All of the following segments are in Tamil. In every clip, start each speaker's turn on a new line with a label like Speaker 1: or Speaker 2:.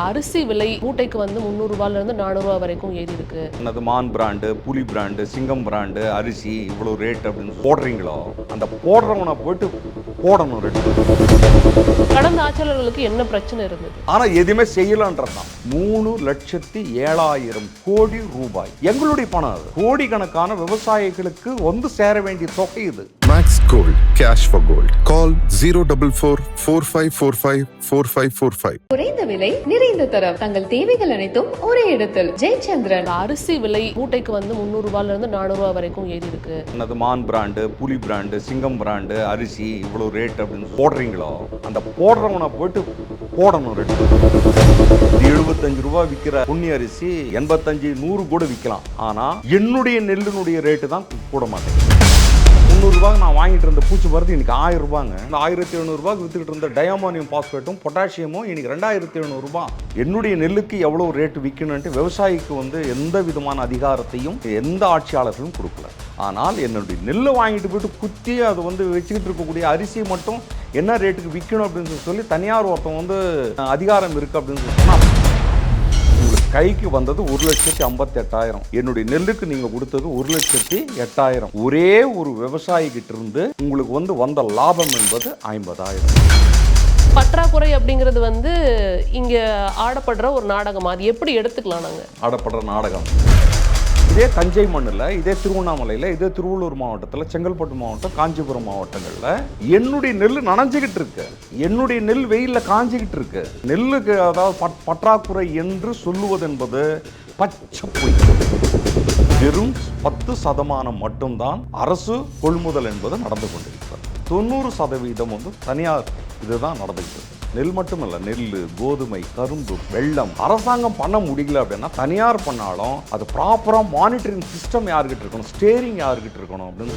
Speaker 1: அரிசி விலை மூட்டைக்கு வந்து 300 ரூபாயிலிருந்து 400 ரூபாய் வரைக்கும் ஏறி இருக்கு.
Speaker 2: அது மான் பிராண்டு, புலி பிராண்டு, சிங்கம் பிராண்டு அரிசி இவ்வளோ ரேட் அப்படின்னு போடுறீங்களோ, அந்த போடுறவனை போயிட்டு போடணும் ரேட்.
Speaker 1: கடந்த ஆட்சியாளர்களுக்கு என்ன பிரச்சனை இருந்தது?
Speaker 2: ஆனா எதுவுமே செய்யலன்றதுதான். 3,07,000 கோடி ரூபாய் எங்களுடைய பணம். அது கோடிக்கணக்கான விவசாயிகளுக்கு வந்து சேர வேண்டிய தொகை இது.
Speaker 3: Max Gold, cash for gold. Call 044-4545-4545.
Speaker 4: குறைந்த விலை நிறைந்த தரம், தங்கள் தேவைகள் அனைத்தும் ஒரே இடத்தில். ஜெயச்சந்திரன்.
Speaker 1: அரிசி விலை மூட்டைக்கு வந்து 300 ரூபாயிலிருந்து 400 ரூபாய் வரைக்கும் ஏறி இருக்கு.
Speaker 2: அது மான் பிராண்டு, புலி பிராண்டு, சிங்கம் பிராண்டு அரிசி இவ்வளோ ரேட் அப்படின்னு போடுறீங்களோ, அந்த போடுறவனை போயிட்டு போடணும் ரேட். 75 ரூபாய் விற்கிற பொன்னி அரிசி 85, 100 கூட விற்கலாம். ஆனா என்னுடைய நெல்லினுடைய ரேட்டு தான் கூட மாட்டேங்குது. 300 ரூபாய்க்கு நான் வாங்கிட்டு இருந்த பூச்சி மருந்து இன்னைக்கு 1000 ரூபாங்க. 1700 ரூபாய்க்கு வித்துக்கிட்டு இருந்த டயமோனியம் பாஸ்பேட்டும் பொட்டாசியமும் இன்னைக்கு 2700 ரூபாய். என்னுடைய நெல்லுக்கு எவ்வளவு ரேட்டு விற்கணும்ட்டு விவசாயிக்கு வந்து எந்த விதமான அதிகாரத்தையும் எந்த ஆட்சியாளர்களும் கொடுக்கல. ஆனால் என்னுடைய நெல்லை வாங்கிட்டு போயிட்டு குத்தி அது வந்து வச்சுக்கிட்டு இருக்கக்கூடிய அரிசி மட்டும் என்ன ரேட்டுக்கு விற்கணும் அப்படின்னு சொல்லி தனியார் ஒருத்தன் வந்து அதிகாரம் இருக்கு அப்படின்னு சொன்னா கைக்கு வந்தது 1,58,000. என்னுடைய நெல்லுக்கு நீங்க கொடுத்தது 1,08,000. ஒரே ஒரு விவசாயி கிட்ட இருந்து உங்களுக்கு வந்து வந்த லாபம் என்பது 50,000.
Speaker 1: பற்றாக்குறை அப்படிங்கிறது வந்து இங்க ஆடப்படுற ஒரு நாடகம். அது எப்படி எடுத்துக்கலாம் நாங்க?
Speaker 2: ஆடப்படுற நாடகம் இதே தஞ்சை மண்ணில், இதே திருவண்ணாமலையில், இதே திருவள்ளூர் மாவட்டத்தில், செங்கல்பட்டு மாவட்டம், காஞ்சிபுரம் மாவட்டங்களில் என்னுடைய நெல் நனைஞ்சிக்கிட்டு இருக்கு. என்னுடைய நெல் வெயிலில் காஞ்சிக்கிட்டு இருக்கு. நெல்லுக்கு அதாவது பற்றாக்குறை என்று சொல்லுவது என்பது பச்சை பொய். வெறும் 10% மட்டும்தான் அரசு கொள்முதல் என்பது நடந்து கொண்டிருக்கிறது. 90% வந்து தனியார் இதுதான் நடந்துக்கிட்டு. நெல் மட்டும் இல்லை, நெல், கோதுமை, கரும்பு, வெல்லம் அரசாங்கம் பண்ண முடியல அப்படின்னா தனியார் பண்ணாலும் அது ப்ராப்பராக மானிட்டரிங் சிஸ்டம் யாருக்கிட்ட இருக்கணும், ஸ்டேரிங் யாருக்கிட்ட இருக்கணும் அப்படின்னு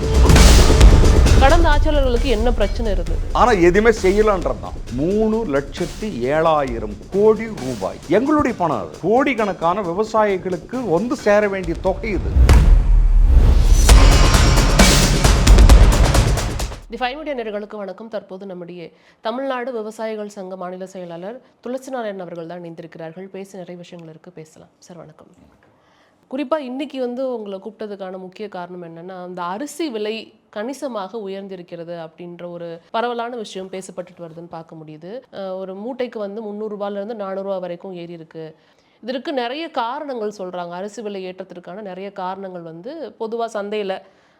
Speaker 1: கடந்த ஆட்சியாளர்களுக்கு என்ன பிரச்சனை இருந்தது?
Speaker 2: ஆனா எதுவுமே செய்யலன்றதுதான். 3,07,000 கோடி ரூபாய் எங்களுடைய பணம். அது கோடிக்கணக்கான விவசாயிகளுக்கு வந்து சேர வேண்டிய தொகை இது.
Speaker 1: தி 5 மீடியா நேயர்களுக்கு வணக்கம். தற்போது நம்முடைய தமிழ்நாடு விவசாயிகள் சங்க மாநில செயலாளர் துளசி நாராயணன் அவர்கள் தான் இணைந்திருக்கிறார்கள். பேச நிறைய விஷயங்கள் இருக்கு, பேசலாம் சார். வணக்கம். குறிப்பாக இன்னைக்கு வந்து உங்களை கூப்பிட்டதுக்கான முக்கிய காரணம் என்னன்னா, அந்த அரிசி விலை கணிசமாக உயர்ந்திருக்கிறது அப்படின்ற ஒரு பரவலான விஷயம் பேசப்பட்டுட்டு வருதுன்னு பார்க்க முடியுது. ஒரு மூட்டைக்கு வந்து 300 ரூபாயிலிருந்து 400 ரூபாய் வரைக்கும் ஏறி இருக்கு. இதற்கு நிறைய காரணங்கள் சொல்றாங்க. அரிசி விலை ஏற்றத்திற்கான நிறைய காரணங்கள் வந்து பொதுவாக சந்தையில்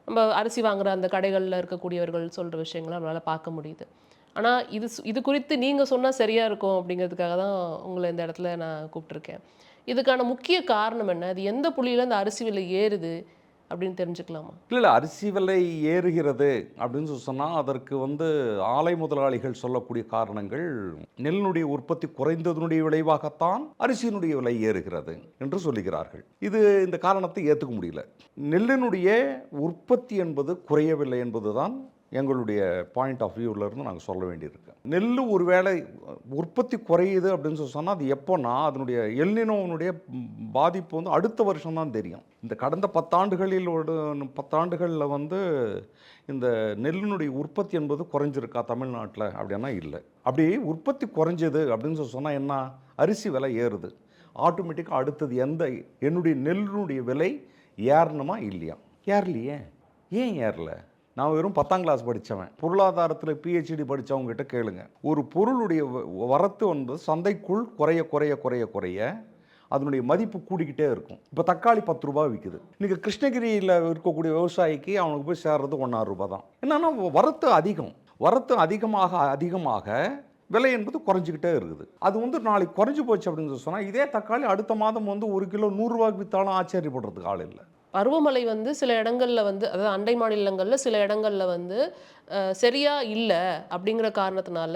Speaker 1: நம்ம அரிசி வாங்குற அந்த கடைகளில் இருக்கக்கூடியவர்கள் சொல்கிற விஷயங்களை நம்மளால் பார்க்க முடியுது. ஆனால் இது குறித்து நீங்கள் சொன்னால் சரியாக இருக்கும் அப்படிங்கிறதுக்காக தான் உங்களை இந்த இடத்துல நான் கூப்பிட்ருக்கேன். இதுக்கான முக்கிய காரணம் என்ன? அது எந்த புள்ளியில் அந்த அரிசி விலை ஏறுது அப்படின்னு தெரிஞ்சுக்கலாமா?
Speaker 2: இல்லை, அரிசி விலை ஏறுகிறது அப்படின்னு சொன்னால் அதற்கு வந்து ஆலை முதலாளிகள் சொல்லக்கூடிய காரணங்கள் நெல்லினுடைய உற்பத்தி குறைந்ததனுடைய விளைவாகத்தான் அரிசியினுடைய விலை ஏறுகிறது என்று சொல்லுகிறார்கள். இது இந்த காரணத்தை ஏற்றுக்க முடியல. நெல்லினுடைய உற்பத்தி என்பது குறையவில்லை என்பதுதான் எங்களுடைய பாயிண்ட் ஆஃப் வியூவிலேருந்து நாங்கள் சொல்ல வேண்டியிருக்கு. நெல் ஒரு வேளை உற்பத்தி குறையுது அப்படின்னு சொன்னால் அது எப்போனா அதனுடைய எல்னினோனுடைய பாதிப்பு வந்து அடுத்த வருஷம் தான் தெரியும். இந்த கடந்த 10 ஆண்டுகளில் வந்து இந்த நெல்லினுடைய உற்பத்தி என்பது குறைஞ்சிருக்கா தமிழ்நாட்டில் அப்படின்னா இல்லை. அப்படி உற்பத்தி குறைஞ்சது அப்படின்னு சொன்னால் என்ன, அரிசி விலை ஏறுது. ஆட்டோமேட்டிக்காக அடுத்தது என்னுடைய நெல்லினுடைய விலை ஏறணுமா இல்லையா? ஏறலையே. ஏன் ஏறல? நான் வெறும் 10ஆம் கிளாஸ் படித்தவன். பொருளாதாரத்தில் PhD படித்தவங்ககிட்ட கேளுங்க. ஒரு பொருளுடைய வரத்து வந்து சந்தைக்குள் குறைய குறைய குறைய குறைய அதனுடைய மதிப்பு கூடிக்கிட்டே இருக்கும். இப்போ தக்காளி 10 ரூபாய் விற்குது. இன்றைக்கி கிருஷ்ணகிரியில் இருக்கக்கூடிய விவசாயிக்கு அவனுக்கு போய் சேர்றது 1.5 ரூபாய் தான். என்னன்னா வரத்து அதிகம். வரத்து அதிகமாக விலை என்பது குறைஞ்சிக்கிட்டே இருக்குது. அது வந்து நாளைக்கு குறைஞ்சி போச்சு அப்படின்னு சொன்னால் இதே தக்காளி அடுத்த மாதம் வந்து 1 கிலோ 100 ரூபாய்க்கு விற்றாலும் ஆச்சரியப்படுறதுக்கு ஆள் இல்லை.
Speaker 1: பருவமழை வந்து சில இடங்களில் வந்து, அதாவது அண்டை மாநிலங்களில் சில இடங்களில் வந்து சரியா இல்லை அப்படிங்கிற காரணத்தினால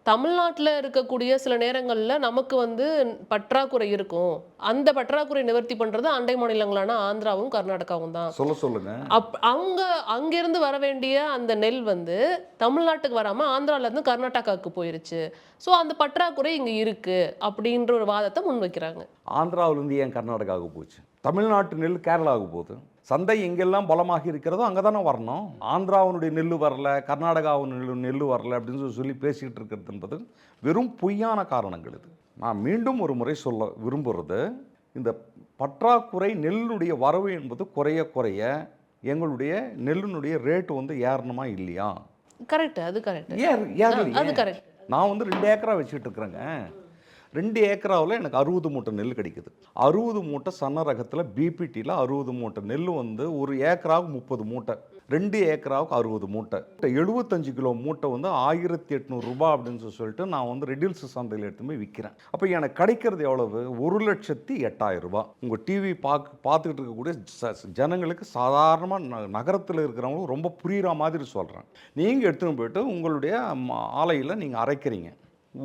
Speaker 1: தமிழ்நாட்டில் இருக்கக்கூடிய சில நேரங்களில் நமக்கு வந்து பற்றாக்குறை இருக்கும். அந்த பற்றாக்குறை நிவர்த்தி பண்ணுறது அண்டை மாநிலங்களான ஆந்திராவும் கர்நாடகாவும் தான்.
Speaker 2: சொல்லுங்க.
Speaker 1: அங்கிருந்து வர வேண்டிய அந்த நெல் வந்து தமிழ்நாட்டுக்கு வராமல் ஆந்திராவிலேருந்து கர்நாடகாவுக்கு போயிருச்சு. ஸோ அந்த பற்றாக்குறை இங்கே இருக்குது அப்படின்ற ஒரு வாதத்தை முன்வைக்கிறாங்க.
Speaker 2: ஆந்திராவிலேருந்து ஏன் கர்நாடகாவுக்கு போச்சு? தமிழ்நாட்டு நெல் கேரளாவுக்கு போகுது. சந்தை எங்கெல்லாம் பலமாக இருக்கிறதோ அங்கே தானே வரணும். ஆந்திராவுடைய நெல் வரல, கர்நாடகாவின் நெல் வரல அப்படின்னு சொல்லி பேசிக்கிட்டு இருக்கிறதுன்றது வெறும் பொய்யான காரணங்கள். இது நான் மீண்டும் ஒரு முறை சொல்ல விரும்புகிறது, இந்த பற்றாக்குறை நெல்லுடைய வரவு என்பது குறைய குறைய எங்களுடைய நெல்லினுடைய ரேட்டு வந்து ஏறணுமா இல்லையா?
Speaker 1: கரெக்ட், அது கரெக்ட், அது கரெக்ட்.
Speaker 2: நான் வந்து 2 ஏக்கரா வச்சுட்டு இருக்கிறேங்க. 2 ஏக்கராவில் எனக்கு 60 மூட்டை நெல் கிடைக்குது. 60 மூட்டை சன்ன ரகத்தில் பிபிடியில் 60 மூட்டை நெல் வந்து ஒரு ஏக்கராவுக்கு 30 மூட்டை, 2 ஏக்கராவுக்கு 60 மூட்டை, 75 கிலோ மூட்டை வந்து 1800 ரூபாய் அப்படின்னு சொல்லிட்டு நான் வந்து ரெடில்ஸ் சந்தையில் எடுத்து போய் விற்கிறேன். அப்போ எனக்கு கிடைக்கிறது எவ்வளவு? 1,08,000 ரூபாய். உங்கள் டிவி பார்த்துக்கிட்டு இருக்கக்கூடிய ஜனங்களுக்கு சாதாரணமாக நகரத்தில் இருக்கிறவங்களுக்கு ரொம்ப புரிகிற மாதிரி சொல்கிறேன். நீங்கள் எடுத்துன்னு போயிட்டு உங்களுடைய ஆலையில் நீங்கள் அரைக்கிறீங்க.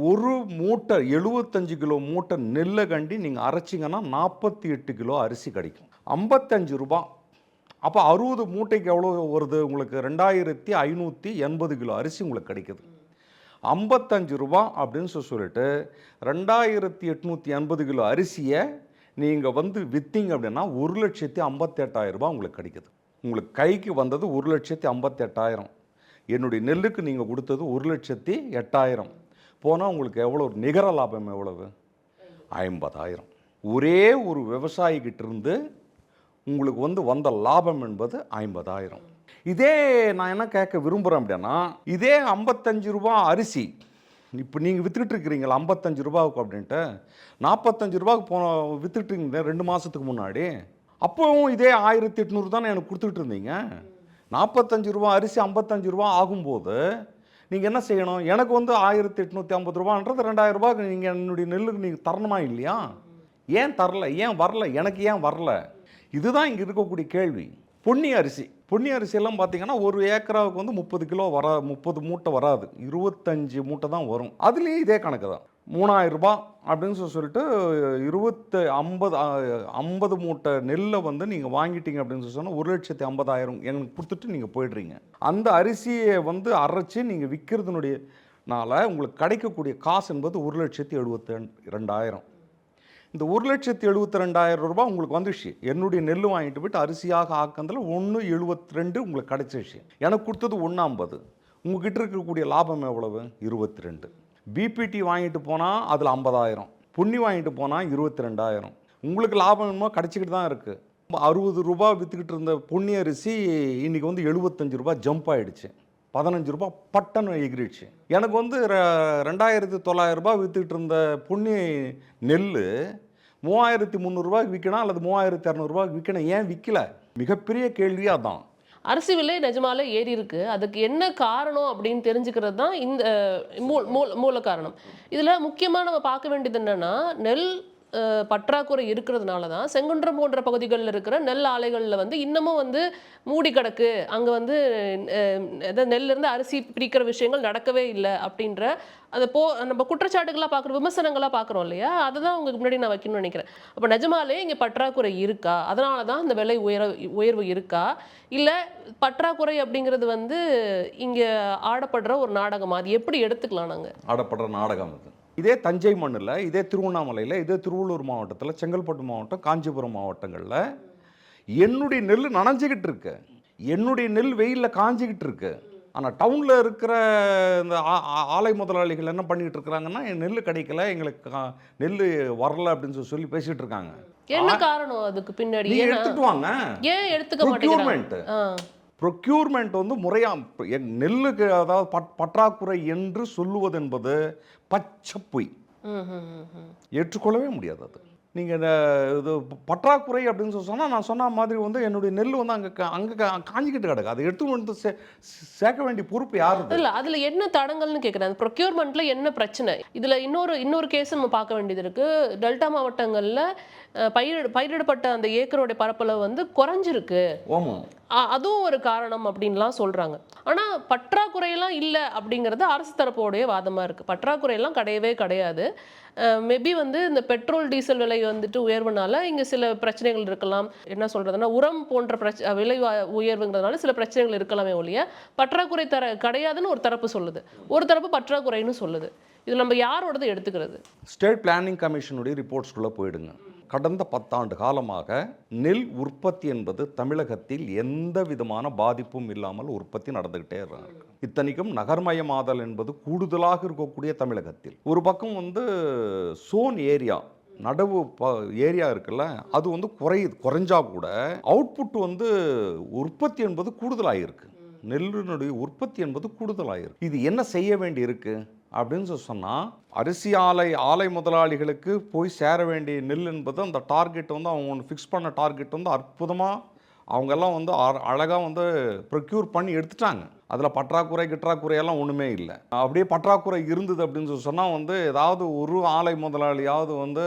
Speaker 2: ஒரு மூட்டை 75 கிலோ மூட்டை நெல்லை கண்டி நீங்கள் அரைச்சிங்கன்னா 48 கிலோ அரிசி கிடைக்கும். 55 ரூபாய். அப்போ 60 மூட்டைக்கு எவ்வளோ வருது உங்களுக்கு? 2580 கிலோ அரிசி உங்களுக்கு கிடைக்குது. 55 ரூபாய் அப்படின்னு சொல்லிட்டு 2880 கிலோ அரிசியை நீங்கள் வந்து விற்றீங்க அப்படின்னா 1,58,000 ரூபாய் உங்களுக்கு கிடைக்குது. உங்களுக்கு கைக்கு வந்தது 1,58,000. என்னுடைய நெல்லுக்கு நீங்கள் கொடுத்தது 1,08,000. போனால் உங்களுக்கு எவ்வளோ நிகர லாபம்? எவ்வளவு? 50,000. ஒரே ஒரு விவசாயிகிட்ட இருந்து உங்களுக்கு வந்து வந்த லாபம் என்பது 50,000. இதே நான் என்ன கேட்க விரும்புகிறேன் அப்படின்னா, இதே 55 ரூபா அரிசி இப்போ நீங்கள் விற்றுக்கிட்டு இருக்கிறீங்களா 55 ரூபாவுக்கு அப்படின்ட்டு, 45 ரூபாய்க்கு விற்றுக்கிட்டு இருந்தேன் 2 மாதத்துக்கு முன்னாடி. அப்போவும் இதே 1800 தானே எனக்கு கொடுத்துக்கிட்டு இருந்தீங்க. 45 ரூபா அரிசி 55 ரூபா ஆகும்போது நீங்கள் என்ன செய்யணும்? எனக்கு வந்து 1850 ரூபான்றது 2000 ரூபாய்க்கு நீங்கள் என்னுடைய நெல்லுக்கு நீங்கள் தரணுமா இல்லையா? ஏன் தரல? ஏன் வரல? எனக்கு ஏன் வரல? இதுதான் இங்கே இருக்கக்கூடிய கேள்வி. பொன்னி அரிசியெல்லாம் பார்த்தீங்கன்னா ஒரு ஏக்கராவுக்கு வந்து 30 கிலோ 30 மூட்டை வராது, 25 மூட்டை தான் வரும். அதுலேயும் இதே கணக்கு தான். 3000 ரூபாய் அப்படின்னு சொல்லிட்டு 50 மூட்டை நெல்லை வந்து நீங்கள் வாங்கிட்டீங்க அப்படின்னு சொன்னால் 1,50,000 எனக்கு கொடுத்துட்டு நீங்கள் போயிடுறீங்க. அந்த அரிசியை வந்து அரைச்சி நீங்கள் விற்கிறதுனால உங்களுக்கு கிடைக்கக்கூடிய காசு என்பது 1,72,000. இந்த 1,72,000 ரூபாய் உங்களுக்கு வந்துச்சு. என்னுடைய நெல் வாங்கிட்டு போயிட்டு அரிசியாக ஆக்கந்தில் 1,72 உங்களுக்கு கிடைச்சிச்சு. எனக்கு கொடுத்தது 1,50. உங்ககிட்ட இருக்கக்கூடிய லாபம் எவ்வளவு? 22. பிபிடி வாங்கிட்டு போனால் அதில் 50,000, பொன்னி வாங்கிட்டு போனால் 22,000. உங்களுக்கு லாபம் என்னமோ கிடச்சிக்கிட்டு தான் இருக்குது. 60 ரூபாய் விற்றுக்கிட்டு இருந்த பொன்னி அரிசி இன்றைக்கி வந்து 75 ரூபாய் ஜம்ப் ஆகிடுச்சு. 15 ரூபாய் பட்டன்னு எகிரிடுச்சு. எனக்கு வந்து 2,900 ரூபாய் விற்றுக்கிட்டு இருந்த பொன்னி நெல் 3,300 ரூபாய்க்கு விற்கணும் அல்லது 3,200 ரூபாய்க்கு விற்கணும். ஏன் விற்கல? மிகப்பெரிய கேள்வியாக தான்.
Speaker 1: அரிசி விலை நிஜமாலே ஏறி இருக்கு. அதுக்கு என்ன காரணம் அப்படின்னு தெரிஞ்சுக்கிறது தான் இந்த மூல காரணம். இதில் முக்கியமாக நம்ம பார்க்க வேண்டியது என்னன்னா, நெல் பற்றாக்குறை இருக்கிறதுனால தான் செங்குன்றம் போன்ற பகுதிகளில் இருக்கிற நெல் ஆலைகளில் வந்து இன்னமும் வந்து மூடி கிடக்கு. அங்கே வந்து நெல்லிருந்து அரிசி பிரிக்கிற விஷயங்கள் நடக்கவே இல்லை அப்படின்ற அதை நம்ம குற்றச்சாட்டுகளாக பார்க்குறோம், விமர்சனங்களாக பார்க்குறோம் இல்லையா? அதை தான் உங்களுக்கு முன்னாடி நான் வைக்கணும்னு நினைக்கிறேன். அப்போ நிஜமாலே இங்கே பற்றாக்குறை இருக்கா? அதனால தான் இந்த விலை உயர்வு இருக்கா? இல்லை பற்றாக்குறை அப்படிங்கிறது வந்து இங்கே ஆடப்படுற ஒரு நாடகமா? அது எப்படி எடுத்துக்கலாம் நாங்கள்?
Speaker 2: ஆடப்படுற நாடகம் அது. இதே தஞ்சை மண்ணில், இதே திருவண்ணாமலையில், இதே திருவள்ளூர் மாவட்டத்தில், செங்கல்பட்டு மாவட்டம், காஞ்சிபுரம் மாவட்டங்களில் என்னுடைய நெல் நனைஞ்சிக்கிட்டு இருக்கு. என்னுடைய நெல் வெயிலில் காஞ்சிக்கிட்டு இருக்கு. ஆனால் டவுனில் இருக்கிற இந்த ஆலை முதலாளிகள் என்ன பண்ணிக்கிட்டு இருக்கிறாங்கன்னா, என் நெல் கிடைக்கல, எங்களுக்கு நெல் வரல அப்படின்னு சொல்லி பேசிகிட்டு இருக்காங்க.
Speaker 1: என்ன காரணம் அதுக்கு பின்னாடி?
Speaker 2: எடுத்துட்டு வாங்க.
Speaker 1: ஏன் எடுத்துக்க மாட்டேங்கிறாங்க?
Speaker 2: ப்ரொக்யூர்மெண்ட் வந்து முறையாக நெல்லுக்கு அதாவது பற்றாக்குறை என்று சொல்லுவது என்பது பச்சை பொய். ஏற்றுக்கொள்ளவே முடியாது. அது நீங்கள் இது பற்றாக்குறை அப்படின்னு சொன்னால் நான் சொன்ன மாதிரி வந்து என்னுடைய நெல் வந்து அங்கே காஞ்சிக்கிட்டு கிடக்கு. அதை எடுத்து வந்து சேர்க்க வேண்டிய பொறுப்பு யாரு?
Speaker 1: இல்லை, அதில் என்ன தடங்கள்னு கேட்குறேன். ப்ரொக்யூர்மெண்ட்டில் என்ன பிரச்சனை? இதில் இன்னொரு கேஸ் நம்ம பார்க்க வேண்டியது இருக்குது. டெல்டா மாவட்டங்களில் பயிரிடப்பட்ட அந்த ஏக்கரோடைய பரப்பளவு வந்து குறைஞ்சிருக்கு. அதுவும் ஒரு காரணம் அப்படின்லாம் சொல்கிறாங்க. ஆனால் பற்றாக்குறையெல்லாம் இல்லை அப்படிங்கிறது அரசு தரப்போடைய வாதமாக இருக்குது. பற்றாக்குறையெல்லாம் கிடையவே கிடையாது. மேபி வந்து இந்த பெட்ரோல் டீசல் விலை வந்துட்டு உயர்வுனால இங்கே சில பிரச்சனைகள் இருக்கலாம். என்ன சொல்கிறதுனா, உரம் போன்ற விலை உயர்வுங்கிறதுனால சில பிரச்சனைகள் இருக்கலாமே ஒழிய பற்றாக்குறை கிடையாதுன்னு ஒரு தரப்பு சொல்லுது, ஒரு தரப்பு பற்றாக்குறைன்னு சொல்லுது. இது நம்ம யாரோடது எடுத்துக்கிறது?
Speaker 2: ஸ்டேட் பிளானிங் கமிஷனுடைய ரிப்போர்ட்ஸ்குள்ளே போயிடுங்க. கடந்த 10 ஆண்டு காலமாக நெல் உற்பத்தி என்பது தமிழகத்தில் எந்த விதமான பாதிப்பும் இல்லாமல் உற்பத்தி நடந்துகிட்டே இருக்கு. இத்தனைக்கும் நகர்மயமாதல் என்பது கூடுதலாக இருக்கக்கூடிய தமிழகத்தில் ஒரு பக்கம் வந்து சோன் ஏரியா நடவு ஏரியா இருக்குல்ல, அது வந்து குறைஞ்சா கூட அவுட்புட் வந்து உற்பத்தி என்பது கூடுதலாயிருக்கு. நெல்லினுடைய உற்பத்தி என்பது கூடுதலாயிருக்கு. இது என்ன செய்ய வேண்டி இருக்கு அப்படின்னு சொன்னால், அரிசி ஆலை முதலாளிகளுக்கு போய் சேர வேண்டிய நெல் என்பது அந்த டார்கெட் வந்து அவங்க ஒன்று ஃபிக்ஸ் பண்ண டார்கெட் வந்து அற்புதமாக அவங்கெல்லாம் வந்து அழகாக வந்து ப்ரொக்யூர் பண்ணி எடுத்துட்டாங்க. அதில் கிற்றாக்குறையெல்லாம் ஒன்றுமே இல்லை. அப்படியே பற்றாக்குறை இருந்தது அப்படின்னு சொன்னால் வந்து ஏதாவது ஒரு ஆலை முதலாளியாவது வந்து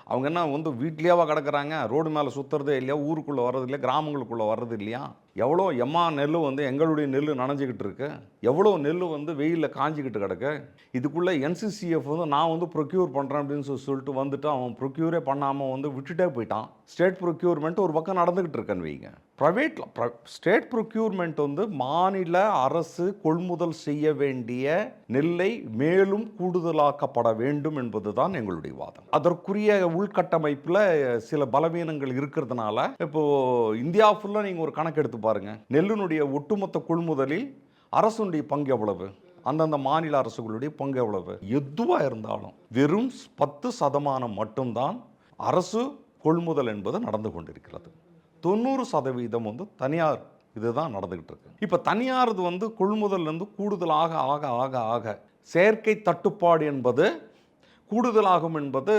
Speaker 2: அவங்க என்ன வந்து வீட்லேயாவா கிடக்குறாங்க, ரோடு மேலே சுற்றுறதே இல்லையா, ஊருக்குள்ளே வர்றது இல்லையா, கிராமங்களுக்குள்ளே வர்றது இல்லையா, எவ்வளோ நெல் வந்து எங்களுடைய நெல் நனைஞ்சிக்கிட்டு இருக்கு, எவ்வளோ நெல் வந்து வெயிலில் காஞ்சிக்கிட்டு கிடக்கு. இதுக்குள்ளே NCCF வந்து நான் வந்து ப்ரொக்யூர் பண்ணுறேன் அப்படின்னு சொல்லிட்டு வந்துட்டு அவன் ப்ரொக்யூரே பண்ணாமல் வந்து விட்டுட்டே போயிட்டான். ஸ்டேட் ப்ரொக்யூர்மெண்ட் ஒரு பக்கம் நடந்துக்கிட்டு இருக்கேன்னு வைங்க. ஸ்டேட் ப்ரொக்யூர்மெண்ட் வந்து மாநில அரசு கொள்முதல் செய்ய வேண்டிய நெல்லை மேலும் கூடுதலாக்கப்பட வேண்டும் என்பதுதான் எங்களுடைய வாதம். அதற்குரிய உள்கட்டமைப்பில் சில பலவீனங்கள் இருக்கிறதுனால இப்போ இந்தியா ஃபுல்லாக நீங்கள் ஒரு கணக்கு எடுத்து பாருங்க, நெல்லினுடைய ஒட்டுமொத்த கொள்முதலில் அரசுடைய பங்கு எவ்வளவு, அந்தந்த மாநில அரசுகளுடைய பங்கு எவ்வளவு, எதுவாக இருந்தாலும் வெறும் 10% மட்டும்தான் அரசு கொள்முதல் என்பது நடந்து கொண்டிருக்கிறது. 90% வந்து தனியார் இதுதான் நடந்துகிட்டு இருக்கு. இப்போ தனியார் வந்து கொள்முதல் வந்து கூடுதலாக ஆக ஆக ஆக செயற்கை தட்டுப்பாடு என்பது கூடுதலாகும் என்பது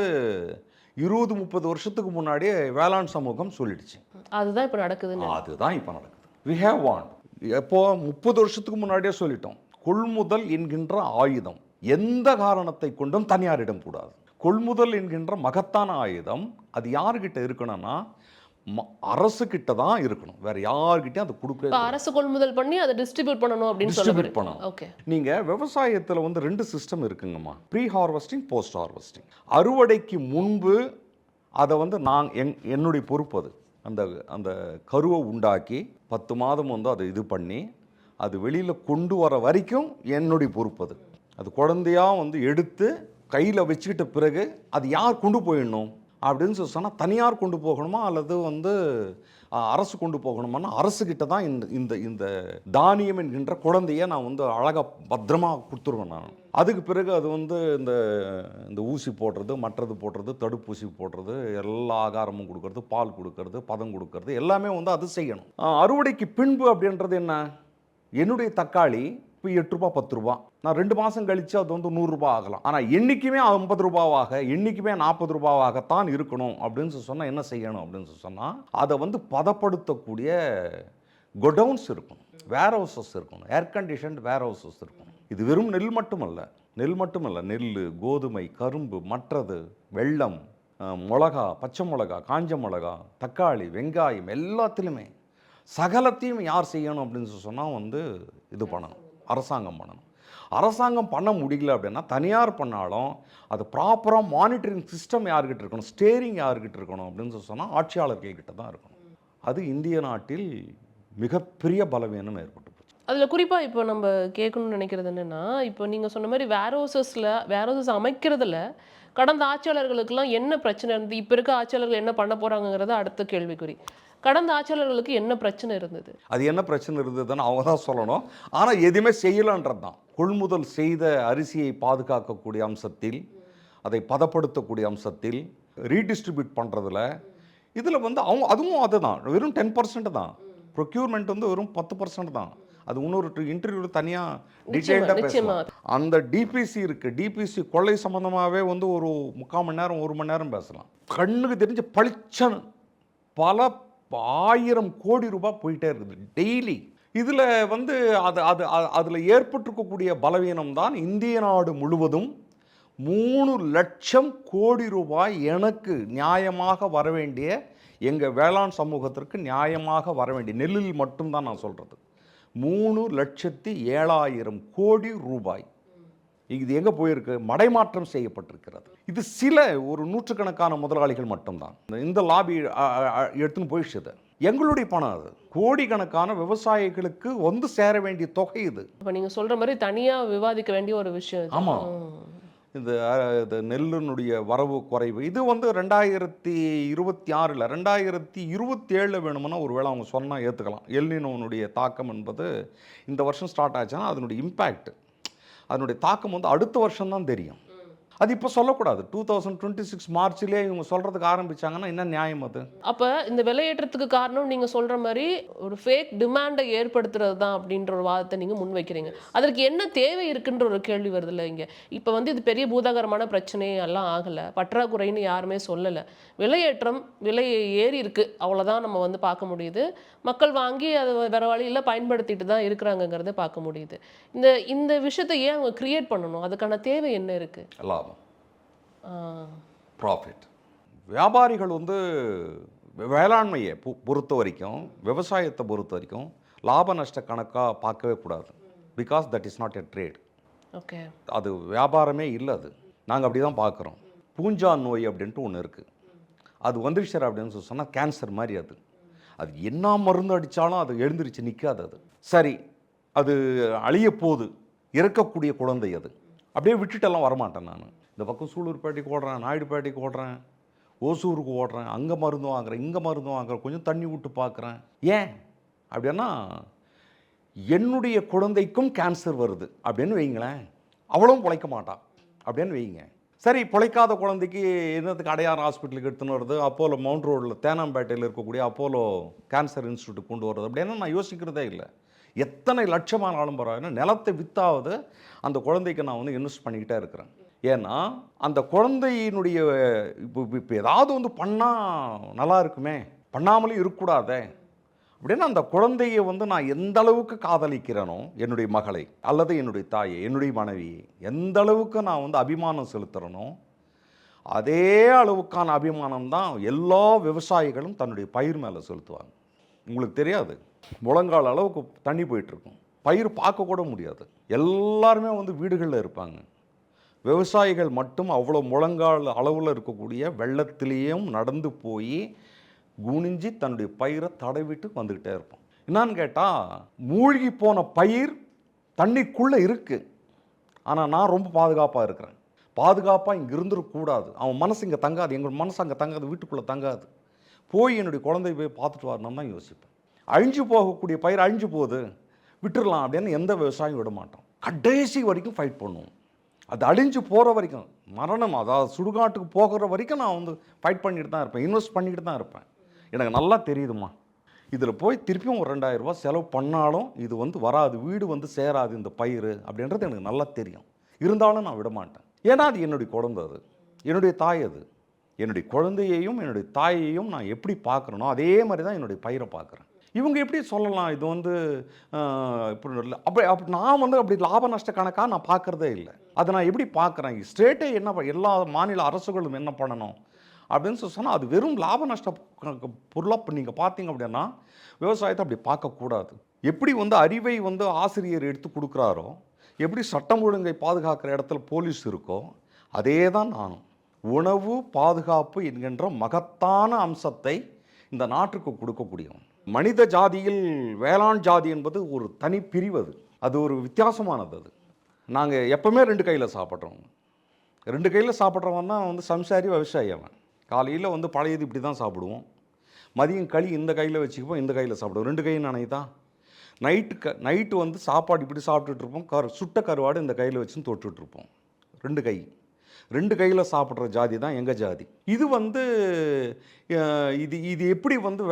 Speaker 2: 20-30 வருஷத்துக்கு முன்னாடியே வேளாண் சமூகம் சொல்லிடுச்சு.
Speaker 1: அதுதான் இப்போ நடக்குது.
Speaker 2: We have warned. எப்போ 30 வருஷத்துக்கு முன்னாடியே சொல்லிட்டோம், கொள்முதல் என்கின்ற ஆயுதம் எந்த காரணத்தை கொண்டும் தனியாரிடம் கூடாது. கொள்முதல் என்கின்ற மகத்தான ஆயுதம் அது யாருக்கிட்ட இருக்கணும்னா அரசு கிட்ட தான் இருக்கணும், வேற யார்கிட்டயும் அது கொடுக்க.
Speaker 1: அரசு கொள்முதல் பண்ணி அதை டிஸ்ட்ரிபியூட் பண்ணணும் அப்படின்னு சொல்லணும். ஓகே,
Speaker 2: நீங்க விவசாயத்துல வந்து 2 சிஸ்டம் இருக்குங்கம்மா, ப்ரீ ஹார்வெஸ்டிங், போஸ்ட் ஹார்வெஸ்டிங். அறுவடைக்கு முன்பு அதை வந்து என்னுடைய பொறுப்பு, அது அந்த கருவை உண்டாக்கி 10 மாதம் வந்து அதை இது பண்ணி அது வெளியில் கொண்டு வர வரைக்கும் என்னுடைய பொறுப்பு. அது குழந்தையா வந்து எடுத்து கையில் வச்சுக்கிட்ட பிறகு அது யார் கொண்டு போயிடணும் அப்படின்னு சொன்னால், தனியார் கொண்டு போகணுமா அல்லது வந்து அரசு கொண்டு போகணுமானா அரசுக்கிட்ட தான் இந்த தானியம் என்கின்ற குழந்தைய நான் வந்து அழகாக பத்திரமாக கொடுத்துருவேன் நான். அதுக்கு பிறகு அது வந்து இந்த ஊசி போடுறது, மற்றது போடுறது, தடுப்பூசி போடுறது, எல்லா ஆகாரமும் கொடுக்கறது, பால் கொடுக்கறது, பதம் கொடுக்கறது எல்லாமே வந்து அது செய்யணும். அறுவடைக்கு பின்பு அப்படின்றது என்ன, என்னுடைய தக்காளி இப்போ 8 ரூபா 10 ரூபா, நான் 2 மாதம் கழித்து அது வந்து 100 ரூபா ஆகலாம். ஆனால் என்றைக்குமே 50 ரூபாவாக, என்றைக்குமே 40 ரூபாவாகத்தான் இருக்கணும் அப்படின்னு சொன்னால் என்ன செய்யணும் அப்படின்னு சொன்னால், அதை வந்து பதப்படுத்தக்கூடிய கொடவுன்ஸ் இருக்கணும், வேர் ஹவுசஸ் இருக்கணும், ஏர் கண்டிஷன்ட் வேர் ஹவுசஸ் இருக்கணும். இது வெறும் நெல் மட்டுமல்ல, நெல், கோதுமை, கரும்பு, மற்றது, வெல்லம், மிளகா, பச்சை மிளகா, காஞ்ச மிளகா, தக்காளி, வெங்காயம் எல்லாத்திலுமே சகலத்தையும் யார் செய்யணும் அப்படின்னு சொன்னால் வந்து இது பண்ணணும், அரசாங்கம் பண்ணணும். அரசாங்கம் பண்ண முடியல அப்படின்னா தனியார் பண்ணாலும் அது ப்ராப்பராக மானிட்டரிங் சிஸ்டம் யார்கிட்ட இருக்கணும், ஸ்டேரிங் யார்கிட்ட இருக்கணும் அப்படின்னு சொன்னால் ஆட்சியாளர்கள்கிட்ட தான் இருக்கணும். அது இந்திய நாட்டில் மிகப்பெரிய பலவீனம் ஏற்பட்டு போச்சு.
Speaker 1: அதில் குறிப்பாக இப்போ நம்ம கேட்கணும்னு நினைக்கிறது என்னென்னா, இப்போ நீங்கள் சொன்ன மாதிரி வேர் ஹவுசஸ் அமைக்கிறதுல கடந்த ஆட்சியாளர்களுக்கெல்லாம் என்ன பிரச்சனை இருந்தது, இப்போ இருக்க ஆட்சியாளர்கள் என்ன பண்ண போகிறாங்கிறத அடுத்த கேள்விக்குறி. கடந்த ஆட்சியாளர்களுக்கு என்ன பிரச்சனை இருந்தது,
Speaker 2: அது என்ன பிரச்சனை இருந்ததுன்னு அவங்க தான் சொல்லணும். ஆனால் எதுவுமே செய்யலன்றது தான். கொள்முதல் செய்த அரிசியை பாதுகாக்கக்கூடிய அம்சத்தில், அதை பதப்படுத்தக்கூடிய அம்சத்தில், ரீடிஸ்ட்ரிபியூட் பண்ணுறதுல, இதில் வந்து அதுவும் அதுதான் வெறும் 10% தான். ப்ரொக்யூர்மெண்ட் வந்து வெறும் 10% தான். அது இன்னொரு இன்டர்வியூவில் தனியாக டீட்டெயில்டாக பேசலாம். அந்த டிபிசி இருக்குது, டிபிசி கொள்ளை சம்மந்தமாகவே வந்து ஒரு 3/4 மணி நேரம் 1 மணி நேரம் பேசலாம். கண்ணுக்கு தெரிஞ்ச பளிச்சன் பல 1000 கோடி ரூபாய் போயிட்டே இருக்குது டெய்லி. இதில் வந்து அதில் ஏற்பட்டிருக்கக்கூடிய பலவீனம் தான் இந்திய நாடு முழுவதும் 3 லட்சம் கோடி ரூபாய் எனக்கு நியாயமாக வர வேண்டிய, எங்கள் வேளாண் சமூகத்திற்கு நியாயமாக வர வேண்டிய, நெல்லில் மட்டும்தான் நான் சொல்கிறது, 3,07,000 கோடி ரூபாய் இது எங்கே போயிருக்கு, மடைமாற்றம் செய்யப்பட்டிருக்கிறது. இது சில ஒரு நூற்றுக்கணக்கான முதலாளிகள் மட்டும்தான் இந்த லாபி எடுத்துன்னு போயிடுச்சு. எங்களுடைய பணம் அது, கோடிக்கணக்கான விவசாயிகளுக்கு வந்து சேர வேண்டிய தொகை இது.
Speaker 1: இப்போ நீங்கள் சொல்கிற மாதிரி தனியாக விவாதிக்க வேண்டிய ஒரு விஷயம்.
Speaker 2: ஆமாம், இந்த நெல்லினுடைய வரவு குறைவு இது வந்து 2026 2027 வேணும்னா ஒருவேளை அவங்க சொன்னால் ஏற்றுக்கலாம். எல்னினோனுடைய தாக்கம் என்பது இந்த வருஷம் ஸ்டார்ட் ஆச்சுன்னா அதனுடைய இம்பேக்ட், அதனுடைய தாக்கம் வந்து அடுத்த வருஷம் தான் தெரியும். அது இப்போ சொல்லக்கூடாது. 2026 மார்ச்லேயே இவங்க சொல்கிறதுக்கு ஆரம்பித்தாங்கன்னா என்ன நியாயம் அது?
Speaker 1: அப்போ இந்த விலையேற்றத்துக்கு காரணம் நீங்கள் சொல்கிற மாதிரி ஒரு ஃபேக் டிமாண்டை ஏற்படுத்துறது தான் அப்படின்ற ஒரு வாதத்தை நீங்கள் முன்வைக்கிறீங்க. அதற்கு என்ன தேவை இருக்குன்ற ஒரு கேள்வி வருதுல்ல இங்கே. இப்போ வந்து இது பெரிய பூதாகரமான பிரச்சனையே எல்லாம் ஆகலை, பற்றாக்குறைன்னு யாருமே சொல்லலை. விலையேற்றம் விலை ஏறி இருக்குது, அவ்வளோதான் நம்ம வந்து பார்க்க முடியுது. மக்கள் வாங்கி அதை வேறு வழியில் பயன்படுத்திட்டு தான் இருக்கிறாங்கங்கிறத பார்க்க முடியுது. இந்த விஷயத்தை ஏன் அவங்க கிரியேட் பண்ணணும்? அதுக்கான தேவை என்ன இருக்குது?
Speaker 2: லாபம், ப்ராஃபிட். வியாபாரிகள் வந்து வேளாண்மையை பொறுத்த வரைக்கும், விவசாயத்தை பொறுத்த வரைக்கும் லாப நஷ்ட கணக்காக பார்க்கவே கூடாது. Because that is not a trade.
Speaker 1: Okay, அது
Speaker 2: வியாபாரமே இல்லை. அது நாங்கள் அப்படி தான் பார்க்குறோம். பூஞ்சா நோய் அப்படின்ட்டு ஒன்று இருக்குது. அது வந்துருச்சு அப்படின்னு சொன்னால் கேன்சர் மாதிரி. அது என்ன மருந்து அடித்தாலும் அது எழுந்திரிச்சு நிற்காது. அது சரி, அது அழிய போகுது, இறக்கக்கூடிய குழந்தை. அது அப்படியே விட்டுட்டெல்லாம் வரமாட்டேன் நான். இந்த பக்கம் சூலூர்பேட்டைக்கு ஓடுறேன், நாயுடுபேட்டைக்கு ஓடுறேன், ஓசூருக்கு ஓடுறேன், அங்கே மருந்து வாங்குறேன், இங்கே மருந்து வாங்குறேன், கொஞ்சம் தண்ணி விட்டு பார்க்குறேன். ஏன் அப்படின்னா என்னுடைய குழந்தைக்கும் கேன்சர் வருது அப்படின்னு வைங்களேன், அவ்வளவும் பிழைக்க மாட்டான் அப்படின்னு வைங்க. சரி, பிழைக்காத குழந்தைக்கு என்னத்துக்கு அடையார் ஹாஸ்பிட்டலுக்கு எடுத்துன்னு வருது, அப்போலோ மவுண்ட் ரோடில் தேனாம்பேட்டையில் இருக்கக்கூடிய அப்போலோ கேன்சர் இன்ஸ்டியூட்டுக்கு கொண்டு வருது அப்படின்னு நான் யோசிக்கிறதே இல்லை. எத்தனை லட்சமானாலும் பரவாயில்ல, நிலத்தை வித்தாவது அந்த குழந்தைக்கு நான் வந்து இன்வெஸ்ட் பண்ணிக்கிட்டே இருக்கிறேன். ஏன்னா அந்த குழந்தையினுடைய இப்போ ஏதாவது வந்து பண்ணால் நல்லா இருக்குமே, பண்ணாமலும் இருக்கக்கூடாதே அப்படின்னா அந்த குழந்தையை வந்து நான் எந்த அளவுக்கு காதலிக்கிறேனோ, என்னுடைய மகளை அல்லது என்னுடைய தாயை, என்னுடைய மனைவியை எந்த அளவுக்கு நான் வந்து அபிமானம் செலுத்துகிறேனோ, அதே அளவுக்கான அபிமானம் தான் எல்லா விவசாயிகளும் தன்னுடைய பயிர் மேலே செலுத்துவாங்க. உங்களுக்கு தெரியாது, முழங்கால் அளவுக்கு தண்ணி போயிட்டுருக்கும், பயிர் பார்க்கக்கூட முடியாது. எல்லாருமே வந்து வீடுகளில் இருப்பாங்க. விவசாயிகள் மட்டும் அவ்வளோ முழங்கால் அளவில் இருக்கக்கூடிய வெள்ளத்திலேயும் நடந்து போய் குனிஞ்சி தன்னுடைய பயிரை தடவிட்டு வந்துக்கிட்டே இருப்போம். என்னான்னு கேட்டால், மூழ்கி போன பயிர் தண்ணிக்குள்ளே இருக்குது, ஆனால் நான் ரொம்ப பாதுகாப்பாக இருக்கிறேன். பாதுகாப்பாக இங்கே இருந்துடக்கூடாது, அவன் மனசு இங்கே தங்காது, எங்கள் மனசு அங்கே தங்காது, வீட்டுக்குள்ளே தங்காது, போய் என்னுடைய குழந்தைய போய் பார்த்துட்டு வரணும்னு தான் யோசிப்பேன். அழிஞ்சு போகக்கூடிய பயிர் அழிஞ்சு போகுது, விட்டுடலாம் அப்படின்னு எந்த விவசாயம் விட மாட்டோம். கடைசி வரைக்கும் ஃபைட் பண்ணுவோம். அது அழிஞ்சு போகிற வரைக்கும், மரணம் அதாவது சுடுகாட்டுக்கு போகிற வரைக்கும் நான் வந்து ஃபைட் பண்ணிட்டு தான் இருப்பேன், இன்வெஸ்ட் பண்ணிட்டு தான் இருப்பேன். எனக்கு நல்லா தெரியுதுமா, இதில் போய் திருப்பியும் ஒரு 2000 ரூபா செலவு பண்ணாலும் இது வந்து வராது, வீடு வந்து சேராது இந்த பயிர் அப்படின்றது எனக்கு நல்லா தெரியும். இருந்தாலும் நான் விட மாட்டேன். ஏன்னா அது என்னுடைய குழந்தை, அது என்னுடைய தாய். அது என்னுடைய குழந்தையையும் என்னுடைய தாயையும் நான் எப்படி பார்க்குறேனோ அதே மாதிரி தான் என்னுடைய பயிரை பார்க்குறேன். இவங்க எப்படி சொல்லலாம் இது வந்து இப்படி இல்லை அப்படி நான் வந்து அப்படி லாப நஷ்ட கணக்காக நான் பார்க்குறதே இல்லை. அதை நான் எப்படி பார்க்குறேன், ஸ்டேட்டே என்ன, எல்லா மாநில அரசுகளும் என்ன பண்ணணும் அப்படின்னு சொன்னால் அது வெறும் லாப நஷ்ட பொருளாக இப்போ நீங்கள் பார்த்தீங்க அப்படின்னா விவசாயத்தை அப்படி பார்க்கக்கூடாது. எப்படி வந்து அறிவை வந்து ஆசிரியர் எடுத்து கொடுக்குறாரோ, எப்படி சட்டம் ஒழுங்கை பாதுகாக்கிற இடத்துல போலீஸ் இருக்கோ, அதே தான் நானும் உணவு பாதுகாப்பு என்கின்ற மகத்தான அம்சத்தை இந்த நாட்டுக்கு கொடுக்கக்கூடியவன். மனித ஜாதியில் வேளாண் ஜாதி என்பது ஒரு தனி பிரிவு. அது ஒரு வித்தியாசமானது. அது நாங்கள் எப்போவுமே 2 கையில் சாப்பிட்றோம். 2 கையில் சாப்பிட்றவன் தான் வந்து சம்சாரி விவசாயி. அவன் காலையில் வந்து பழையது இப்படி தான் சாப்பிடுவோம், மதியம் களி இந்த கையில் வச்சுக்குவோம், இந்த கையில் சாப்பிடுவோம், 2 கையும் நினைத்தான். நைட்டு வந்து சாப்பாடு இப்படி சாப்பிட்டுட்ருப்போம், சுட்ட கருவாடு இந்த கையில் வச்சுன்னு தொட்டுட்ருப்போம். 2 கையில் சாப்பிட்ற ஜாதி தான் எங்கள் ஜாதி. இது வந்து இது எப்படி வந்து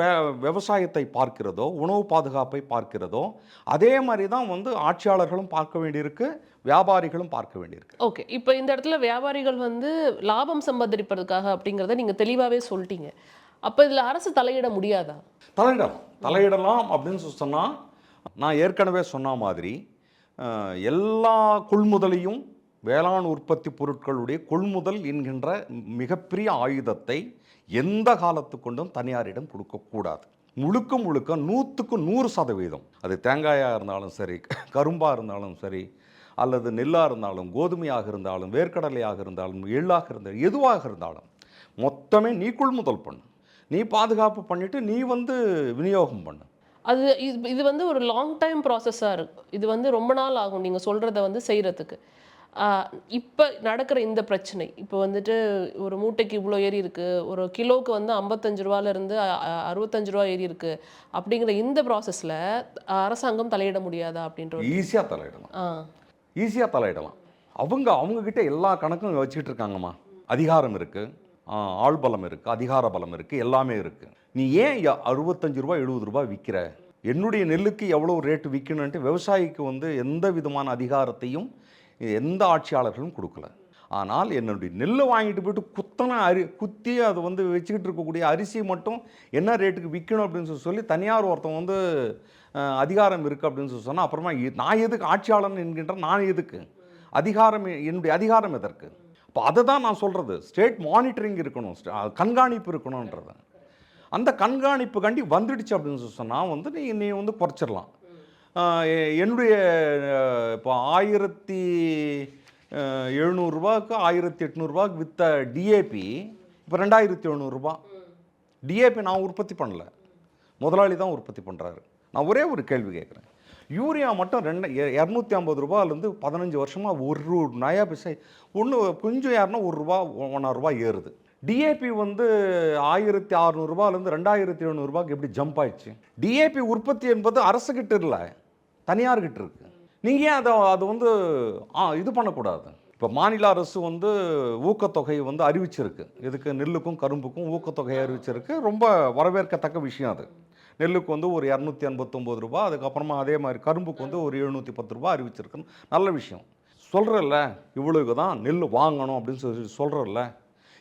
Speaker 2: விவசாயத்தை பார்க்கிறதோ, உணவு பாதுகாப்பை பார்க்கிறதோ, அதே மாதிரி தான் வந்து ஆட்சியாளர்களும் பார்க்க வேண்டியிருக்கு, வியாபாரிகளும் பார்க்க வேண்டியிருக்கு.
Speaker 1: ஓகே, இப்போ இந்த இடத்துல வியாபாரிகள் வந்து லாபம் சம்பாதிப்பதற்காக அப்படிங்கிறத நீங்கள் தெளிவாகவே சொல்லிட்டீங்க. அப்போ இதில் அரசு தலையிட முடியாதா?
Speaker 2: தலையிடலாம் அப்படின்னு சொன்னால், நான் ஏற்கனவே சொன்ன மாதிரி எல்லா கொள்முதலையும், வேளாண் உற்பத்தி பொருட்களுடைய கொள்முதல் என்கின்ற மிகப்பெரிய ஆயுதத்தை எந்த காலத்து கொண்டும் தனியாரிடம் கொடுக்கக்கூடாது. முழுக்க 100% அது தேங்காயாக இருந்தாலும் சரி, கரும்பாக இருந்தாலும் சரி, அல்லது நெல்லாக இருந்தாலும், கோதுமையாக இருந்தாலும், வேர்க்கடலையாக இருந்தாலும், எள்ளாக இருந்தாலும், எதுவாக இருந்தாலும் மொத்தமே நீ கொள்முதல் பண்ணு, நீ பாதுகாப்பு பண்ணிவிட்டு நீ வந்து விநியோகம் பண்ணு.
Speaker 1: இது வந்து ஒரு லாங் டைம் ப்ராசஸாக இருக்குது. இது வந்து ரொம்ப நாள் ஆகும் நீங்கள் சொல்கிறத வந்து செய்கிறதுக்கு. இப்போ நடக்கிற இந்த பிரச்சனை இப்போ வந்துட்டு ஒரு மூட்டைக்கு இவ்வளோ ஏறி இருக்கு, ஒரு கிலோவுக்கு வந்து 55 ரூபாயிலிருந்து 65 ரூபா ஏறி இருக்கு அப்படிங்கிற இந்த ப்ராசஸில் அரசாங்கம் தலையிட முடியாதா அப்படின்ற
Speaker 2: ஈஸியாக தலையிடலாம், ஈஸியாக தலையிடலாம். அவங்கக்கிட்ட எல்லா கணக்கும் வச்சுக்கிட்டு இருக்காங்கம்மா. அதிகாரம் இருக்குது, ஆள்பலம் இருக்குது, அதிகார பலம் இருக்குது, எல்லாமே இருக்குது. நீ ஏன் 65 ரூபா 70 ரூபா விற்கிற? என்னுடைய நெல்லுக்கு எவ்வளோ ரேட்டு விற்கணுன்ட்டு விவசாயிக்கு வந்து எந்த விதமான அதிகாரத்தையும் எந்த ஆட்சியாளர்களும் கொடுக்கல. ஆனால் என்னுடைய நெல்லை வாங்கிட்டு போயிட்டு குத்தி அதை வந்து வச்சுக்கிட்டு இருக்கக்கூடிய அரிசி மட்டும் என்ன ரேட்டுக்கு விற்கணும் அப்படின்னு சொல்லி தனியார் ஒருத்தன் வந்து அதிகாரம் இருக்குது அப்படின்னு சொன்னால் அப்புறமா நான் எதுக்கு ஆட்சியாளன் என்கின்ற நான் எதுக்கு அதிகாரம்? என்னுடைய அதிகாரம் எதற்கு? இப்போ அதை தான் நான் சொல்கிறது. ஸ்டேட் மானிட்டரிங் இருக்கணும், கண்காணிப்பு இருக்கணுன்றது. அந்த கண்காணிப்பு கண்டி வந்துடுச்சு அப்படின்னு சொன்னால் வந்து நீ வந்து குறைச்சிடலாம். என்னுடைய இப்போ 1700 ரூபாய்க்கு 1800 ரூபாய்க்கு விற்ற டிஏபி இப்போ 2700 ரூபா. டிஏபி நான் உற்பத்தி பண்ணல, முதலாளி தான் உற்பத்தி பண்ணுறாரு. நான் ஒரே ஒரு கேள்வி கேட்குறேன். யூரியா மட்டும் 250 ரூபாயிலேருந்து 15 வருஷமாக ஒரு நயா பைசா ஒன்று கொஞ்சம் யாருன்னா ₹1 ஏறுது. டிஏபி வந்து 1600 ரூபாயிலேருந்து 2700 ரூபாய்க்கு எப்படி ஜம்ப் ஆயிடுச்சு? டிஏபி உற்பத்தி என்பது அரசுகிட்ட இல்லை, தனியார்கிட்ட இருக்கு. நீங்கள் ஏன் அதை வந்து இது பண்ணக்கூடாது? இப்போ மாநில அரசு வந்து ஊக்கத்தொகை வந்து அறிவிச்சிருக்கு. இதுக்கு நெல்லுக்கும் கரும்புக்கும் ஊக்கத்தொகை அறிவிச்சிருக்கு. ரொம்ப வரவேற்கத்தக்க விஷயம் அது. நெல்லுக்கு வந்து ஒரு 289 ரூபா, அதுக்கப்புறமா அதே மாதிரி கரும்புக்கு வந்து ஒரு 710 ரூபா அறிவிச்சிருக்குன்னு நல்ல விஷயம். சொல்கிறல்ல இவ்வளவு தான் நெல் வாங்கணும் அப்படின்னு சொல்கிறல்ல,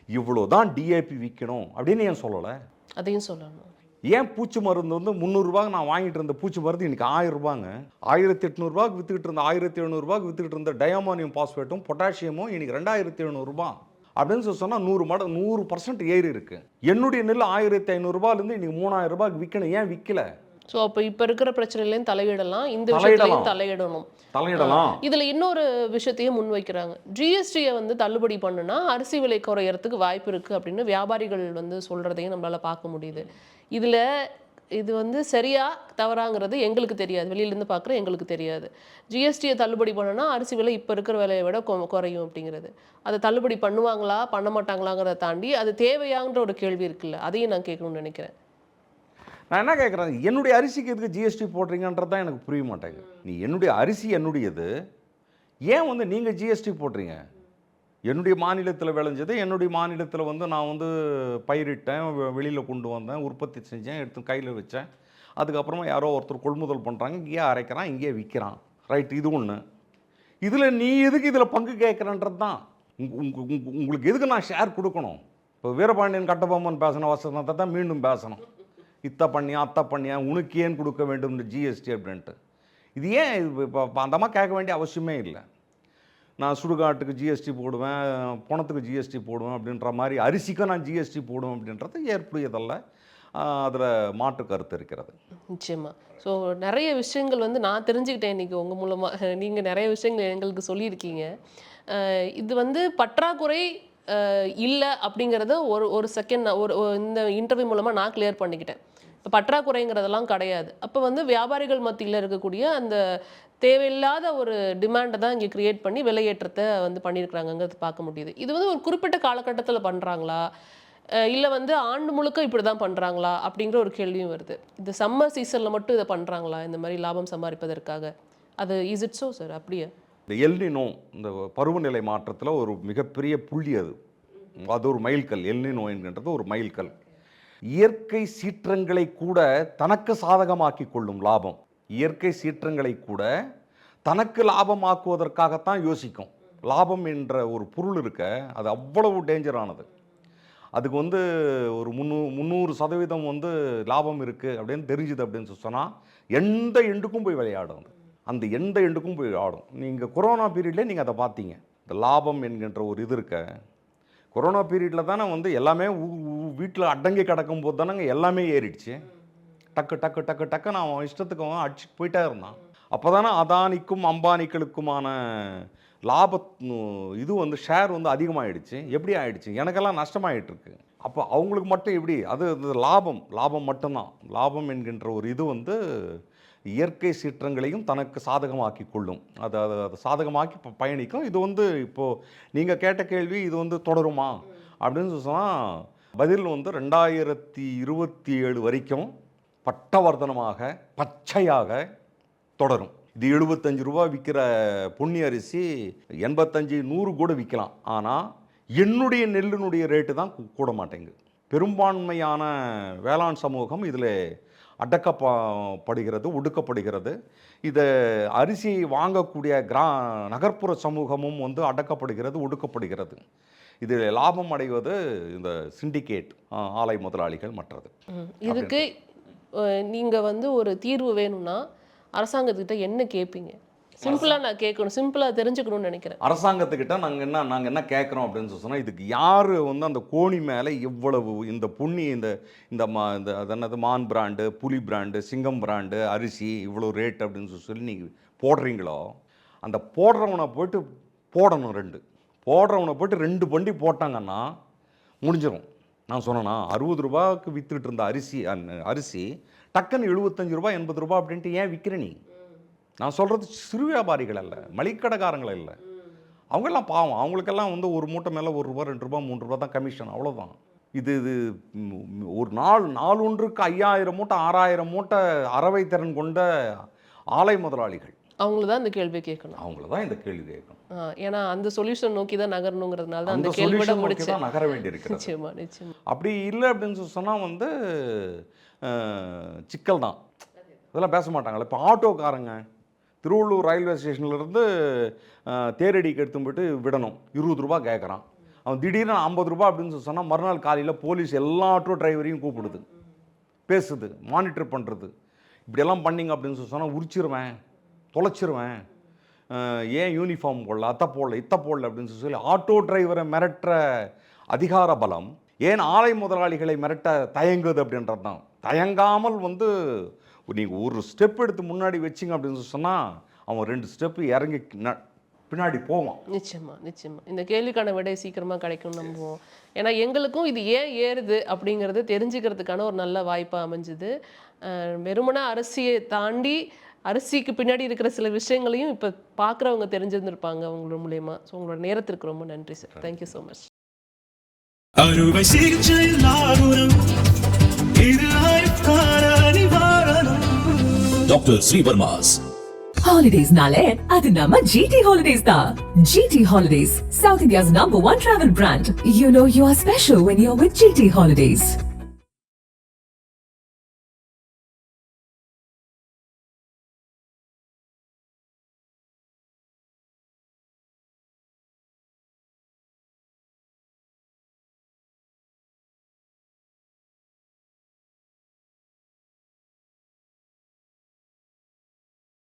Speaker 2: இவ்வளோ தான் டிஏபி விற்கணும் அப்படின்னு ஏன் சொல்லலை? அதையும் சொல்லணும். ஏன் பூச்சி மருந்து வந்து 300 ரூபாய்க்கு நான் வாங்கிட்டு இருந்த பூச்சி மருந்து இன்றைக்கி 1000 ரூபாங்க. 1800 ரூபாய்க்கு விற்றுக்கிட்டு இருந்த 1700 ரூபாய்க்கு விற்றுக்கிட்டு இருந்த டயமோனியம் பாஸ்பேட்டும் பொட்டாசியமும் இன்றைக்கி 2700 ரூபா அப்படின்னு சொன்னால் 100% ஏறி இருக்கு. என்னுடைய நெல் 1500 ரூபாயிலேருந்து இன்றைக்கி 3000 ரூபாய்க்கு விற்கணும். ஏன் விற்கல? ஸோ அப்போ இப்போ இருக்கிற பிரச்சனையிலையும் தலையிடலாம், இந்த விஷயத்துலையும் தலையிடலாம். இதில் இன்னொரு விஷயத்தையும் முன்வைக்கிறாங்க. ஜிஎஸ்டியை வந்து தள்ளுபடி பண்ணுனா அரிசி விலை குறையறதுக்கு வாய்ப்பு இருக்குது அப்படின்னு வியாபாரிகள் வந்து சொல்கிறதையும் நம்மளால் பார்க்க முடியுது. இதில் இது வந்து சரியா தவறாங்கிறது எங்களுக்கு தெரியாது, வெளியிலேருந்து பார்க்குற எங்களுக்கு தெரியாது. ஜிஎஸ்டியை தள்ளுபடி பண்ணுனா அரிசி விலை இப்போ இருக்கிற விலையை விட குறையும் அப்படிங்கிறது. அதை தள்ளுபடி பண்ணுவாங்களா பண்ண மாட்டாங்களாங்கிறத தாண்டி அது தேவையாங்கிற ஒரு கேள்வி இருக்குல்ல, அதையும் நான் கேட்கணும்னு நினைக்கிறேன். நான் என்ன கேட்குறேன், என்னுடைய அரிசிக்கு எதுக்கு ஜிஎஸ்டி போடுறீங்கன்றது தான் எனக்கு புரிய மாட்டேங்குது. நீ என்னுடைய அரிசி என்னுடையது, ஏன் வந்து நீங்கள் ஜிஎஸ்டி போடுறீங்க? என்னுடைய மாநிலத்தில் விளைஞ்சது, என்னுடைய மாநிலத்தில் வந்து நான் வந்து பயிரிட்டேன், வெளியில் கொண்டு வந்தேன், உற்பத்தி செஞ்சேன், எடுத்து கையில் வச்சேன். அதுக்கப்புறமா யாரோ ஒருத்தர் கொள்முதல் பண்ணுறாங்க, இங்கேயே அரைக்கிறான், இங்கேயே விற்கிறான். ரைட், இது ஒன்று. இதில் நீ எதுக்கு இதில் பங்கு கேட்குறன்றது தான். உங்களுக்கு எதுக்கு நான் ஷேர் கொடுக்கணும்? இப்போ வீரபாண்டியன் கட்டபொம்மன் பேசின வசனத்தை தான் மீண்டும் பேசணும். இத்தை பண்ணியா அத்தை பண்ணியா உனக்கு ஏன் கொடுக்க வேண்டும் இந்த ஜிஎஸ்டி அப்படின்ட்டு. இது ஏன் இப்போ அந்தமாக கேட்க வேண்டிய அவசியமே இல்லை. நான் சுடுகாட்டுக்கு ஜிஎஸ்டி போடுவேன், பணத்துக்கு ஜிஎஸ்டி போடுவேன் அப்படின்ற மாதிரி அரிசிக்கும் நான் ஜிஎஸ்டி போடுவேன் அப்படின்றது ஏற்புடையதல்ல. அதில் மாற்று கருத்து இருக்கிறது. நிச்சயமாக. ஸோ நிறைய விஷயங்கள் வந்து நான் தெரிஞ்சுக்கிட்டேன் இன்றைக்கி உங்கள் மூலமாக. நீங்கள் நிறைய விஷயங்கள் எங்களுக்கு சொல்லியிருக்கீங்க. இது வந்து பற்றாக்குறை இல்லை அப்படிங்கிறத ஒரு செகண்ட் இந்த இன்டர்வியூ மூலமாக நான் கிளியர் பண்ணிக்கிட்டேன். இப்போ பற்றாக்குறைங்கிறதெல்லாம் கிடையாது. அப்போ வந்து வியாபாரிகள் மத்தியில் இருக்கக்கூடிய அந்த தேவையில்லாத ஒரு டிமாண்டை தான் இங்கே கிரியேட் பண்ணி விலையேற்றத்தை வந்து பண்ணியிருக்கிறாங்கங்கிறது பார்க்க முடியுது. இது வந்து ஒரு குறிப்பிட்ட காலகட்டத்தில் பண்ணுறாங்களா, இல்லை வந்து ஆண்டு முழுக்க இப்படி தான் பண்ணுறாங்களா அப்படிங்கிற ஒரு கேள்வியும் வருது. இது சம்மர் சீசனில் மட்டும் இதை பண்ணுறாங்களா இந்த மாதிரி லாபம் சம்பாதிப்பதற்காக? அது இஸ் இட் ஸோ சார்? அப்படியே இந்த எல்னினோ இந்த பருவநிலை மாற்றத்தில் ஒரு மிகப்பெரிய புள்ளி அது ஒரு மைல்கல். எல்னினோ என்கின்றது ஒரு மைல்கல். இயற்கை சீற்றங்களை கூட தனக்கு சாதகமாக்கி கொள்ளும் லாபம். இயற்கை சீற்றங்களை கூட தனக்கு லாபமாக்குவதற்காகத்தான் யோசிக்கும். லாபம் என்ற ஒரு பொருள் இருக்க, அது அவ்வளவு டேஞ்சரானது. அதுக்கு வந்து ஒரு 300% வந்து லாபம் இருக்குது அப்படின்னு தெரிஞ்சுது அப்படின்னு சொன்னால் எந்த எண்டுக்கும் போய் விளையாடும். அந்த எந்த எண்டுக்கும் போய் ஆடும். நீங்கள் கொரோனா பீரியட்லேயே நீங்கள் அதை பார்த்தீங்க. இந்த லாபம் என்கின்ற ஒரு இது இருக்க, கொரோனா பீரியடில் தானே வந்து எல்லாமே வீட்டில் அடங்கி கிடக்கும் போது தானேங்க எல்லாமே ஏறிடுச்சு. டக்கு டக்கு டக்கு டக்குன்னு அவன் இஷ்டத்துக்கு அவன் அடிச்சுட்டு போயிட்டே இருந்தான். அப்போ தானே அதானிக்கும் அம்பானிக்களுக்குமான லாப இது வந்து ஷேர் வந்து அதிகமாகிடுச்சு. எப்படி ஆகிடுச்சு? எனக்கெல்லாம் நஷ்டமாயிட்டுருக்கு. அப்போ அவங்களுக்கு மட்டும் எப்படி? அது லாபம் மட்டும்தான். லாபம் என்கின்ற ஒரு இது வந்து இயற்கை சீற்றங்களையும் தனக்கு சாதகமாக்கி கொள்ளும். அது அது அது சாதகமாக்கி பயணிக்கும். இது வந்து இப்போது நீங்கள் கேட்ட கேள்வி இது வந்து தொடருமா அப்படின்னு சொன்னால் பதில் வந்து 2027 வரைக்கும் பட்டவர்த்தனமாக பச்சையாக தொடரும். இது 75 ரூபா விற்கிற பொன்னி அரிசி 85-100 கூட விற்கலாம். ஆனால் என்னுடைய நெல்லினுடைய ரேட்டு தான் கூட மாட்டேங்குது. பெரும்பான்மையான வேளாண் சமூகம் இதில் அடக்கப்படுகிறது, ஒடுக்கப்படுகிறது. இதை அரிசி வாங்கக்கூடிய நகர்ப்புற சமூகமும் வந்து அடக்கப்படுகிறது, ஒடுக்கப்படுகிறது. இதில் லாபம் அடைவது இந்த சிண்டிகேட் ஆலை முதலாளிகள் மற்றது.
Speaker 1: இதுக்கு நீங்கள் வந்து ஒரு தீர்வு வேணும்னா அரசாங்கத்துக்கிட்ட என்ன கேட்பீங்க? சிம்பிளாக நான் கேட்கணும், சிம்பிளாக தெரிஞ்சுக்கணும்னு நினைக்கிறேன்.
Speaker 2: அரசாங்கத்துக்கிட்ட நாங்கள் என்ன கேட்குறோம் அப்படின்னு சொன்னால், இதுக்கு யார் வந்து அந்த கோணி மேலே எவ்வளவு இந்த புண்ணி இந்த அது என்னது மான் பிராண்டு, புலி பிராண்டு, சிங்கம் பிராண்டு அரிசி இவ்வளோ ரேட் அப்படின்னு சொல்லி நீங்கள் போடுறீங்களோ, அந்த போடுறவனை போய்ட்டு போடணும். போடுறவனை போய்ட்டு 2 பண்டி போட்டாங்கன்னா முடிஞ்சிடும். நான் சொன்னேன்னா 60 ரூபாய்க்கு விற்றுக்கிட்டு இருந்த அரிசி டக்குன்னு 75 ரூபா 80 ரூபா அப்படின்ட்டு ஏன் விற்கிற நீ? நான் சொல்கிறது சிறு வியாபாரிகள் அல்ல, மளிகடைக்காரங்களை இல்லை. அவங்கெல்லாம் பாவம். அவங்களுக்கெல்லாம் வந்து ஒரு மூட்டை மேலே 1 ரூபா 2 ரூபா 3 ரூபா தான் கமிஷன், அவ்வளோதான். இது ஒரு நாள் ஒன்றுக்கு 5000 மூட்டை 6000 மூட்டை அறவை திறன் கொண்ட ஆலை முதலாளிகள்.
Speaker 1: அவங்கள தான் இந்த கேள்வி கேட்கணும்.
Speaker 2: அவங்கள தான் இந்த கேள்வி கேட்கணும்.
Speaker 1: ஏன்னா அந்த சொல்யூஷன் நோக்கி தான் நகரணுங்கிறதுனால தான்
Speaker 2: அந்த
Speaker 1: அந்த கேள்வியோட
Speaker 2: சொல்யூஷன்
Speaker 1: முடிச்சு
Speaker 2: தான் நகர வேண்டியிருக்கு.
Speaker 1: நிச்சயமா நிச்சயமா.
Speaker 2: அப்படி இல்லை அப்படின்னு சொன்னால் வந்து சிக்கல் தான். இதெல்லாம் பேச மாட்டாங்களே. இப்போ ஆட்டோக்காரங்க திருவள்ளூர் ரயில்வே ஸ்டேஷன்லேருந்து தேரடிக்கு எடுத்து போய்ட்டு விடணும், 20 ரூபா கேட்குறான். அவன் திடீர்னு 50 ரூபா அப்படின்னு சொன்னால் மறுநாள் காலையில் போலீஸ் எல்லா ஆட்டோ டிரைவரையும் கூப்பிடுது, பேசுது, மானிட்டர் பண்ணுறது. இப்படியெல்லாம் பண்ணிங்க அப்படின்னு சொன்னால் உரிச்சிருவேன், தொலைச்சிருவேன், ஏன் யூனிஃபார்ம் போடல, அத்தை போடல, இத்தை போடல அப்படின்னு சொல்லி ஆட்டோ டிரைவரை மிரட்டுற அதிகார பலம் ஏன் ஆலை முதலாளிகளை மிரட்ட தயங்குது அப்படின்றது தான். தயங்காமல் வந்து நீங்கள் ஒரு ஸ்டெப் எடுத்து முன்னாடி வச்சிங்க அப்படின்னு சொன்னால் அவன் 2 ஸ்டெப்பு இறங்கி பின்னாடி போவான்.
Speaker 1: நிச்சயமா நிச்சயமா. இந்த கேள்விக்கான விடை சீக்கிரமாக கிடைக்கும் நம்புவோம். ஏன்னா எங்களுக்கும் இது ஏன் ஏறுது அப்படிங்கிறது தெரிஞ்சுக்கிறதுக்கான ஒரு நல்ல வாய்ப்பாக அமைஞ்சுது. வெறுமனே அரிசியை தாண்டி அரிசிக்கு பின்னாடி இருக்கிற சில விஷயங்களையும் இப்போ பார்க்குறவங்க தெரிஞ்சிருந்திருப்பாங்க உங்களோட மூலயமா. ஸோ உங்களோட நேரத்திற்கு ரொம்ப நன்றி சார். Thank you so much.
Speaker 5: அறுவை சிகிச்சை Dr. Srivarmas.
Speaker 6: Holidays nale adu nama GT Holidays da. GT Holidays, South India's #1 travel brand. You know you are special when you're with GT Holidays.